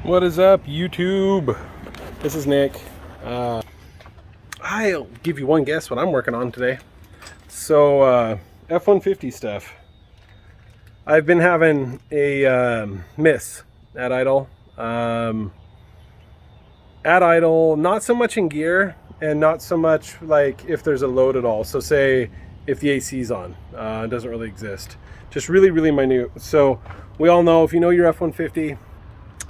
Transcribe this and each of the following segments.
What is up, YouTube? This is Nick. I'll give you one guess what I'm working on today. So, F-150 stuff. I've been having a miss at idle. At idle, not so much in gear, and not so much like if there's a load at all. So say if the AC's on, it doesn't really exist. Just really, really minute. So we all know, if you know your F-150,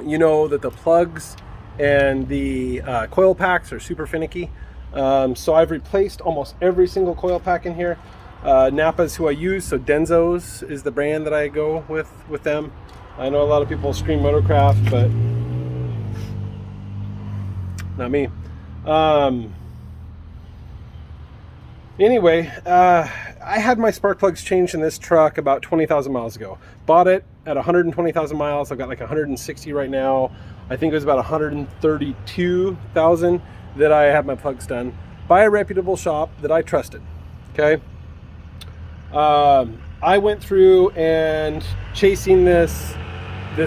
you know that the plugs and the coil packs are super finicky. So I've replaced almost every single coil pack in here. Napa's who I use, so Denzo's is the brand that I go with them. I know a lot of people scream Motorcraft, but not me. Anyway, I had my spark plugs changed in this truck about 20,000 miles ago. Bought it at 120,000 miles. I've got like 160 right now. I think it was about 132,000 that I had my plugs done by a reputable shop that I trusted. Okay. I went through and chasing this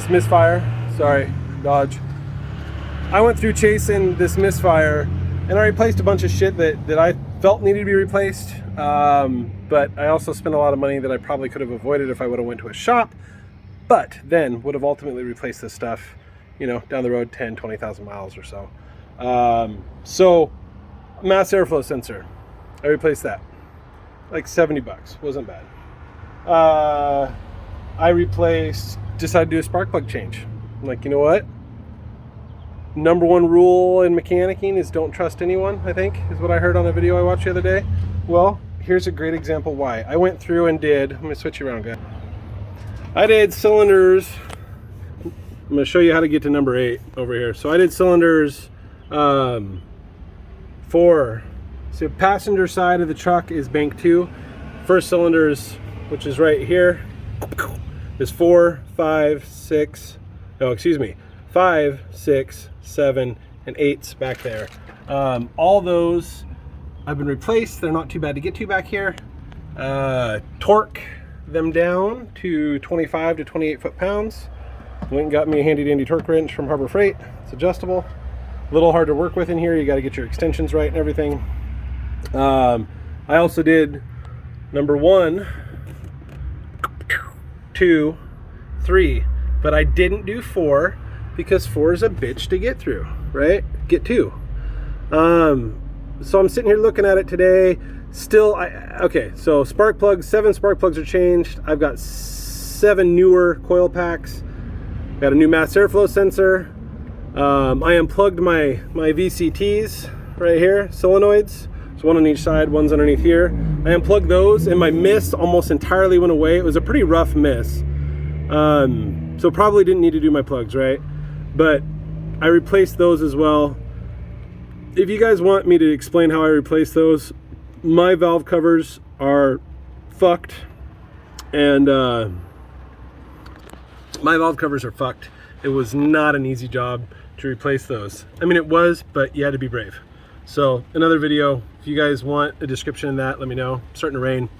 misfire. Sorry, Dodge. I went through chasing this misfire, and I replaced a bunch of shit that I felt needed to be replaced. But I also spent a lot of money that I probably could have avoided if I would have went to a shop, but then would have ultimately replaced this stuff, you know, down the road 10, 20,000 miles or so. So mass airflow sensor, I replaced that. Like 70 bucks, wasn't bad. I decided to do a spark plug change. I'm like, you know what? Number one rule in mechanicking is don't trust anyone, I think, is what I heard on a video I watched the other day. Well, here's a great example why. I went through and did, I'm gonna switch you around, guys. I did cylinders. I'm gonna show you how to get to number 8 over here. So I did cylinders for, so passenger side of the truck is bank 2. First cylinders, which is right here, is 4, 5, 6, no, excuse me, 5, 6, 7, and 8's back there. All those have been replaced. They're not too bad to get to back here. Torque them down to 25 to 28 foot-pounds. Went and got me a handy dandy torque wrench from Harbor Freight. It's adjustable. A little hard to work with in here. You got to get your extensions right and everything. I also did number 1, 2, 3, but I didn't do 4 because 4 is a bitch to get through, right? Get to. So I'm sitting here looking at it today. Still, okay, so spark plugs, 7 spark plugs are changed. I've got 7 newer coil packs. Got a new mass airflow sensor. I unplugged my VCTs right here, solenoids. So one on each side, one's underneath here. I unplugged those, and my miss almost entirely went away. It was a pretty rough miss. So probably didn't need to do my plugs, right? But I replaced those as well. If you guys want me to explain how I replaced those, my valve covers are fucked, and my valve covers are fucked. It was not an easy job to replace those. I mean, it was, but you had to be brave. So another video, if you guys want a description of that, let me know. It's starting to rain.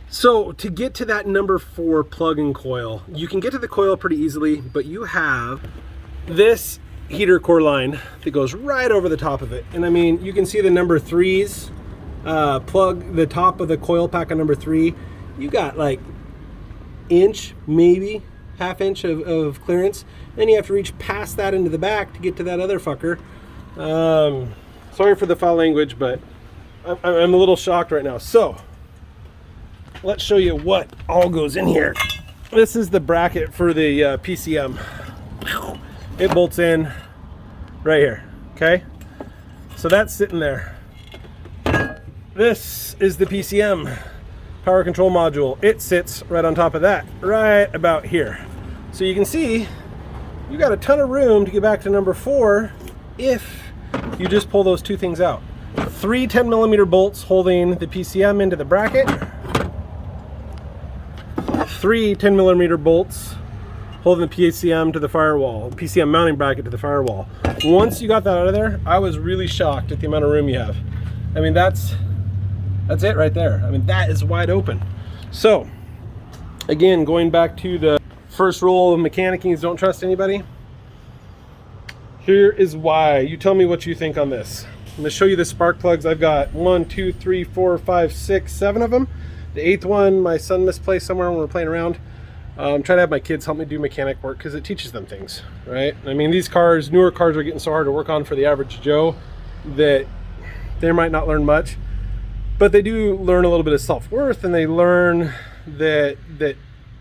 So to get to that number 4 plug and coil, you can get to the coil pretty easily, but you have this heater core line that goes right over the top of it. And I mean, you can see the number 3's plug, the top of the coil pack on number 3. You got like inch, maybe half inch of clearance. Then you have to reach past that into the back to get to that other fucker. Sorry for the foul language, but I'm a little shocked right now. So let's show you what all goes in here. This is the bracket for the PCM. It bolts in right here, okay? So that's sitting there. This is the PCM, power control module. It sits right on top of that, right about here. So you can see, you got a ton of room to get back to number 4 if you just pull those 2 things out. 3 10mm bolts holding the PCM into the bracket. 3 10mm bolts holding the PCM to the firewall, PCM mounting bracket to the firewall. Once you got that out of there, I was really shocked at the amount of room you have. I mean, that's it right there. I mean, that is wide open. So, again, going back to the first rule of mechanicking is don't trust anybody. Here is why. You tell me what you think on this. I'm gonna show you the spark plugs. I've got 1, 2, 3, 4, 5, 6, 7 of them. The 8th one, my son misplaced somewhere when we were playing around. I'm trying to have my kids help me do mechanic work because it teaches them things, right? I mean, these cars, newer cars, are getting so hard to work on for the average Joe that they might not learn much, but they do learn a little bit of self-worth, and they learn that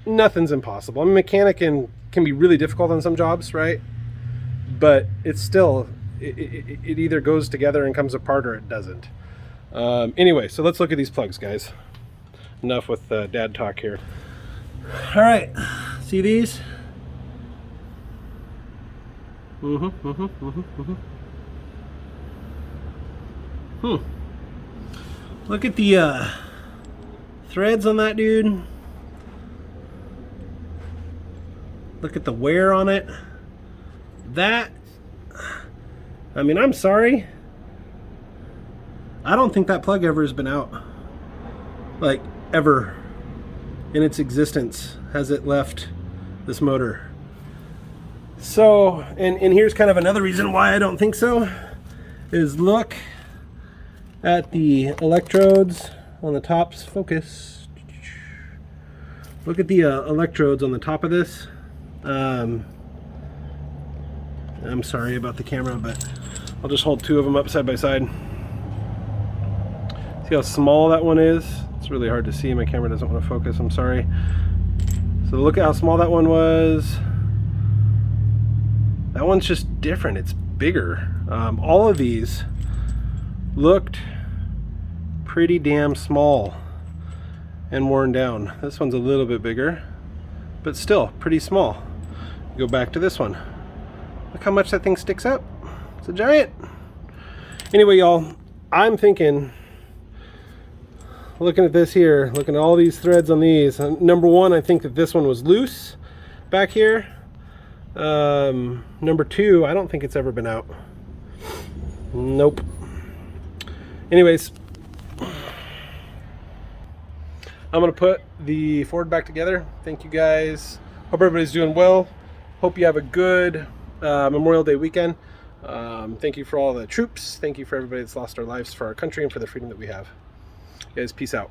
nothing's impossible. I mean, mechanic can be really difficult on some jobs, right? But it's still, it either goes together and comes apart or it doesn't. Anyway, so let's look at these plugs, guys. Enough with dad talk here. All right, see these? Look at the threads on that, dude. Look at the wear on it. That, I mean, I'm sorry, I don't think that plug ever has been out. Like, ever in its existence has it left this motor. So, and here's kind of another reason why I don't think so, is look at the electrodes on the tops. Focus. Look at the electrodes on the top of this. I'm sorry about the camera, but I'll just hold 2 of them up side by side. See how small that one is? It's really hard to see. My camera doesn't want to focus. I'm sorry. So look at how small that one was. That one's just different. It's bigger. All of these looked pretty damn small and worn down. This one's a little bit bigger, but still pretty small. Go back to this one. Look how much that thing sticks up. It's a giant. Anyway, y'all, I'm thinking, looking at this here, looking at all these threads on these, number one, I think that this one was loose back here. Number 2, I don't think it's ever been out. Nope. Anyways, I'm gonna put the Ford back together. Thank you guys. Hope everybody's doing well. Hope you have a good Memorial Day weekend. Thank you for all the troops. Thank you for everybody that's lost their lives for our country and for the freedom that we have. You guys, peace out.